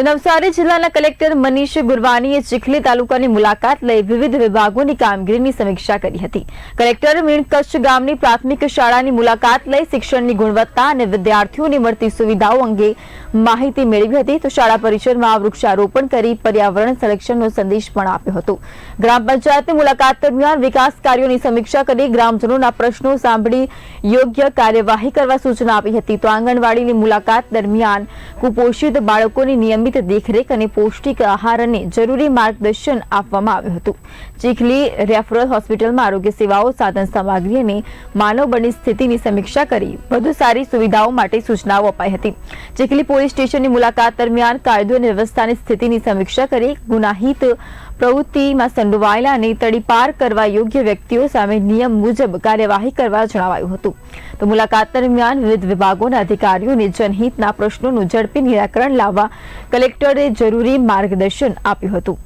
તો નવસારી જિલ્લાના કલેક્ટર મનીષ ગુરવાનીએ ચીખલી તાલુકાની મુલાકાત લઈ વિવિધ વિભાગોની કામગીરીની સમીક્ષા કરી હતી। કલેક્ટર મીણકચ્છ ગામની પ્રાથમિક શાળાની મુલાકાત લઈ શિક્ષણની ગુણવત્તા અને વિદ્યાર્થીઓને મળતી સુવિધાઓ અંગે માહિતી મેળવી હતી। તો શાળા પરિસરમાં વૃક્ષારોપણ કરી પર્યાવરણ સંરક્ષણનો સંદેશ પણ આપ્યો હતો। ગ્રામ પંચાયતની મુલાકાત દરમિયાન વિકાસ કાર્યોની સમીક્ષા કરી ગ્રામજનોના પ્રશ્નો સાંભળી યોગ્ય કાર્યવાહી કરવા સૂચના આપી હતી। તો આંગણવાડીની મુલાકાત દરમિયાન કુપોષિત બાળકોની નિયમિત દેખરેખ અને પૌષ્ટિક આહાર અને જરૂરી માર્ગદર્શન આપવામાં આવ્યું હતું। ચીખલી રેફરલ હોસ્પિટલમાં આરોગ્ય સેવાઓ, સાધન સામગ્રી અને માનવબળની સ્થિતિની સમીક્ષા કરી વધુ સારી સુવિધાઓ માટે સૂચનાઓ અપાઈ હતી। ચીખલી પોલીસ સ્ટેશનની મુલાકાત દરમિયાન કાયદો અને વ્યવસ્થાની સ્થિતિની સમીક્ષા કરી ગુનાહિત પ્રવૃત્તિમાં સંડોવાયેલા અને તડીપાર કરવા યોગ્ય વ્યક્તિઓ સામે નિયમ મુજબ કાર્યવાહી કરવા જણાવાયું હતું। તો મુલાકાત દરમિયાન વિવિધ વિભાગોના અધિકારીઓને જનહિતના પ્રશ્નોનું ઝડપી નિરાકરણ લાવવા કલેક્ટરે જરૂરી માર્ગદર્શન આપ્યું હતું।